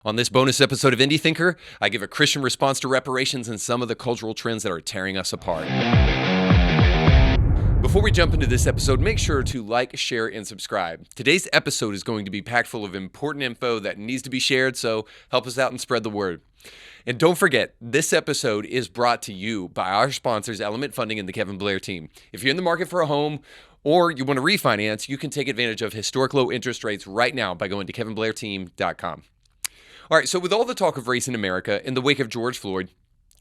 On this bonus episode of Indie Thinker, I give a Christian response to reparations and some of the cultural trends that are tearing us apart. Before we jump into this episode, make sure to like, share, and subscribe. Today's episode is going to be packed full of important info that needs to be shared, so help us out and spread the word. And don't forget, this episode is brought to you by our sponsors, Element Funding and the Kevin Blair team. If you're in the market for a home or you want to refinance, you can take advantage of historic low interest rates right now by going to kevinblairteam.com. All right, so with all the talk of race in America in the wake of George Floyd,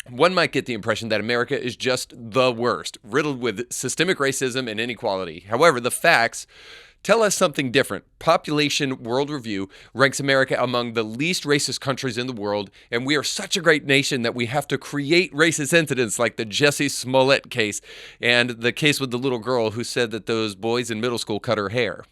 one might get the impression that America is just the worst, riddled with systemic racism and inequality. However, the facts tell us something different. Population World Review ranks America among the least racist countries in the world, and we are such a great nation that we have to create racist incidents like the Jussie Smollett case and the case with the little girl who said that those boys in middle school cut her hair.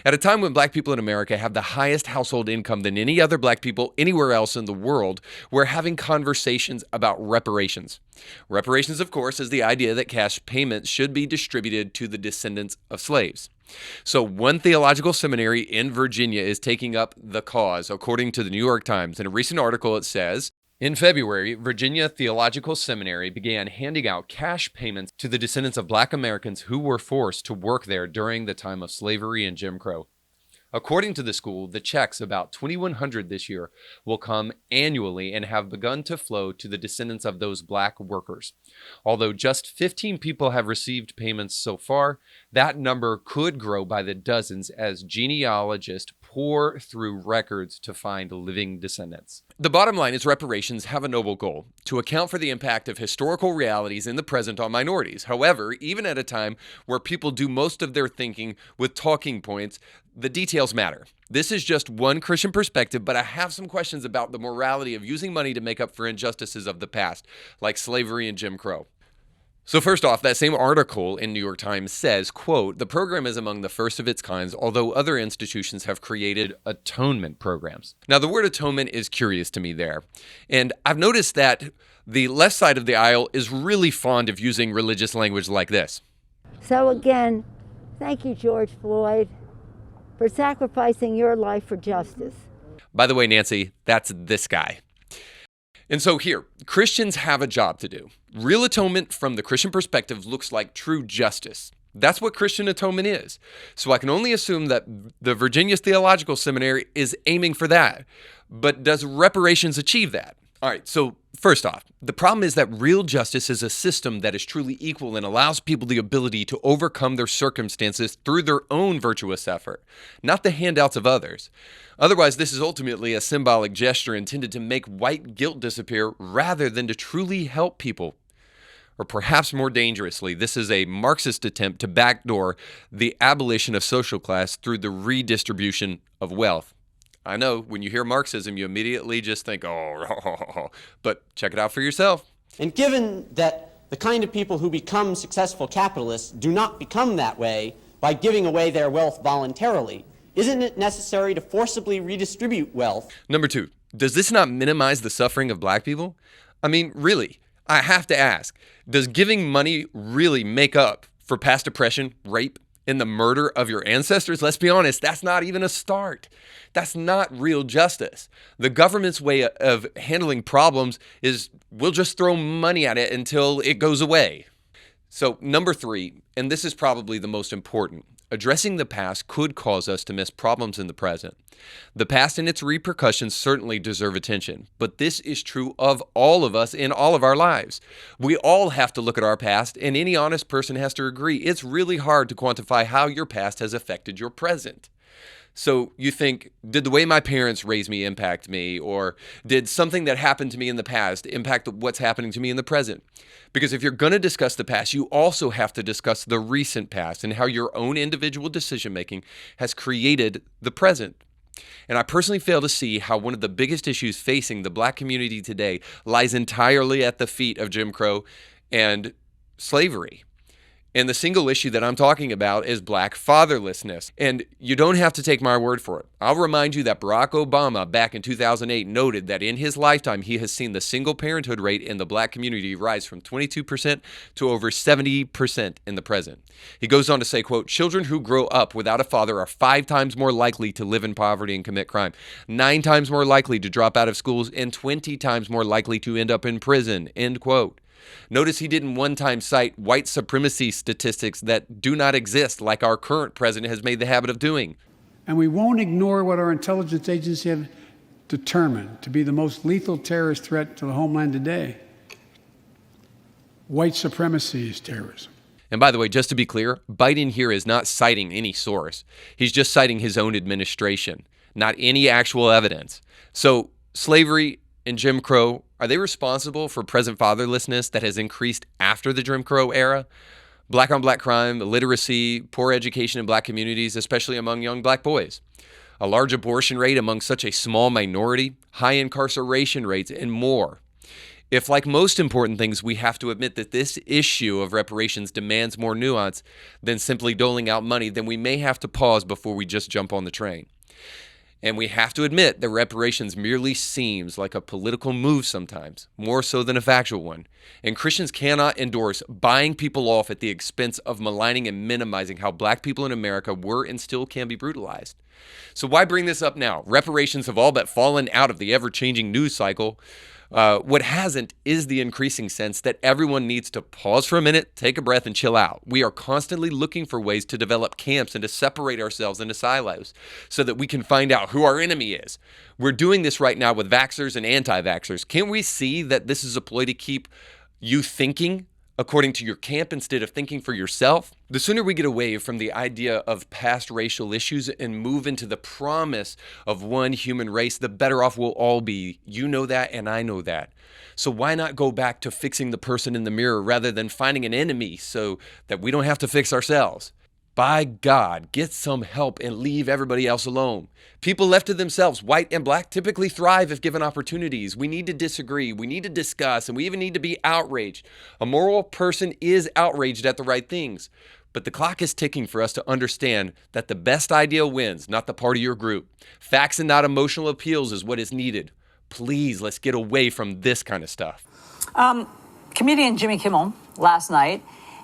At a time when black people in America have the highest household income than any other black people anywhere else in the world, we're having conversations about reparations. Reparations, of course, is the idea that cash payments should be distributed to the descendants of slaves. So one theological seminary in Virginia is taking up the cause, according to the New York Times. In a recent article, it says, in February, Virginia Theological Seminary began handing out cash payments to the descendants of black Americans who were forced to work there during the time of slavery and Jim Crow. According to the school, the checks, about 2,100 this year, will come annually and have begun to flow to the descendants of those black workers. Although just 15 people have received payments so far, that number could grow by the dozens as genealogists pour through records to find living descendants. The bottom line is reparations have a noble goal: to account for the impact of historical realities in the present on minorities. However, even at a time where people do most of their thinking with talking points, the details matter. This is just one Christian perspective, but I have some questions about the morality of using money to make up for injustices of the past, like slavery and Jim Crow. So first off, that same article in New York Times says, quote, the program is among the first of its kinds, although other institutions have created atonement programs. Now, the word atonement is curious to me there. And I've noticed that the left side of the aisle is really fond of using religious language like this. So again, thank you, George Floyd, for sacrificing your life for justice. By the way, Nancy, that's this guy. And so here, Christians have a job to do. Real atonement from the Christian perspective looks like true justice. That's what Christian atonement is. So I can only assume that the Virginia Theological Seminary is aiming for that. But does reparations achieve that? All right, so first off, the problem is that real justice is a system that is truly equal and allows people the ability to overcome their circumstances through their own virtuous effort, not the handouts of others. Otherwise, this is ultimately a symbolic gesture intended to make white guilt disappear rather than to truly help people. Or perhaps more dangerously, this is a Marxist attempt to backdoor the abolition of social class through the redistribution of wealth. I know, when you hear Marxism, you immediately just think, oh, but check it out for yourself. And given that the kind of people who become successful capitalists do not become that way by giving away their wealth voluntarily, isn't it necessary to forcibly redistribute wealth? Number two, does this not minimize the suffering of black people? I mean, really, I have to ask, does giving money really make up for past oppression, rape, and the murder of your ancestors? Let's be honest, that's not even a start. That's not real justice. The government's way of handling problems is we'll just throw money at it until it goes away. So number three, and this is probably the most important, addressing the past could cause us to miss problems in the present. The past and its repercussions certainly deserve attention, but this is true of all of us in all of our lives. We all have to look at our past, and any honest person has to agree it's really hard to quantify how your past has affected your present. So you think, did the way my parents raised me impact me? Or did something that happened to me in the past impact what's happening to me in the present? Because if you're going to discuss the past, you also have to discuss the recent past and how your own individual decision-making has created the present. And I personally fail to see how one of the biggest issues facing the black community today lies entirely at the feet of Jim Crow and slavery. And the single issue that I'm talking about is black fatherlessness. And you don't have to take my word for it. I'll remind you that Barack Obama back in 2008 noted that in his lifetime, he has seen the single parenthood rate in the black community rise from 22% to over 70% in the present. He goes on to say, quote, children who grow up without a father are 5 times more likely to live in poverty and commit crime, 9 times more likely to drop out of schools, and 20 times more likely to end up in prison, end quote. Notice he didn't one time cite white supremacy statistics that do not exist like our current president has made the habit of doing. And we won't ignore what our intelligence agencies have determined to be the most lethal terrorist threat to the homeland today. White supremacy is terrorism. And by the way, just to be clear, Biden here is not citing any source. He's just citing his own administration, not any actual evidence. So slavery and Jim Crow, are they responsible for present fatherlessness that has increased after the Jim Crow era? Black on black crime, illiteracy, poor education in black communities, especially among young black boys. A large abortion rate among such a small minority, high incarceration rates, and more. If, like most important things, we have to admit that this issue of reparations demands more nuance than simply doling out money, then we may have to pause before we just jump on the train. And we have to admit that reparations merely seems like a political move sometimes, more so than a factual one. And Christians cannot endorse buying people off at the expense of maligning and minimizing how black people in America were and still can be brutalized. So why bring this up now? Reparations have all but fallen out of the ever-changing news cycle. What hasn't is the increasing sense that everyone needs to pause for a minute, take a breath, and chill out. We are constantly looking for ways to develop camps and to separate ourselves into silos so that we can find out who our enemy is. We're doing this right now with vaxxers and anti-vaxxers. Can't we see that this is a ploy to keep you thinking according to your camp instead of thinking for yourself? The sooner we get away from the idea of past racial issues and move into the promise of one human race, the better off we'll all be. You know that, and I know that. So why not go back to fixing the person in the mirror rather than finding an enemy so that we don't have to fix ourselves? By God, get some help and leave everybody else alone. People left to themselves, white and black, typically thrive if given opportunities. We need to disagree, we need to discuss, and we even need to be outraged. A moral person is outraged at the right things. But the clock is ticking for us to understand that the best idea wins, not the party or group. Facts and not emotional appeals is what is needed. Please, let's get away from this kind of stuff. Comedian Jimmy Kimmel last night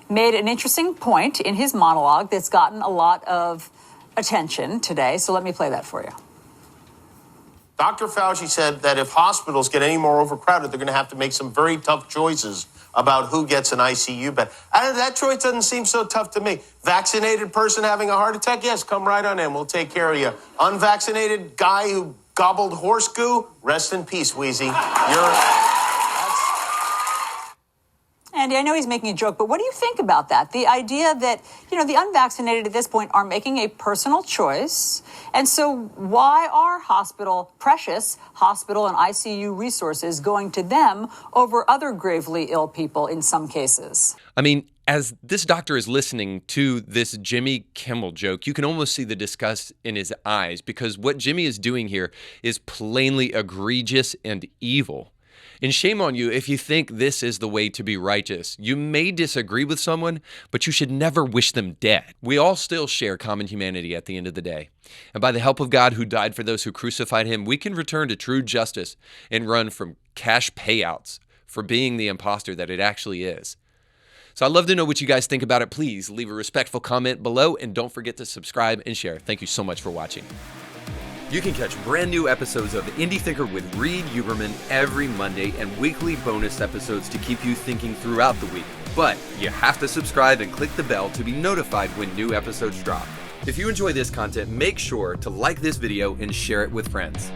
made an interesting point in his monologue that's gotten a lot of attention today. So let me play that for you. Dr. Fauci said that if hospitals get any more overcrowded, they're going to have to make some very tough choices about who gets an ICU bed. That choice doesn't seem so tough to me. Vaccinated person having a heart attack? Yes, come right on in. We'll take care of you. Unvaccinated guy who gobbled horse goo? Rest in peace, Wheezy. Andy, I know he's making a joke, but what do you think about that? The idea that, the unvaccinated at this point are making a personal choice. And so why are precious hospital and ICU resources going to them over other gravely ill people in some cases? I mean, as this doctor is listening to this Jimmy Kimmel joke, you can almost see the disgust in his eyes because what Jimmy is doing here is plainly egregious and evil. And shame on you if you think this is the way to be righteous. You may disagree with someone, but you should never wish them dead. We all still share common humanity at the end of the day. And by the help of God who died for those who crucified him, we can return to true justice and run from cash payouts for being the imposter that it actually is. So I'd love to know what you guys think about it. Please leave a respectful comment below and don't forget to subscribe and share. Thank you so much for watching. You can catch brand new episodes of Indie Thinker with Reed Huberman every Monday and weekly bonus episodes to keep you thinking throughout the week. But you have to subscribe and click the bell to be notified when new episodes drop. If you enjoy this content, make sure to like this video and share it with friends.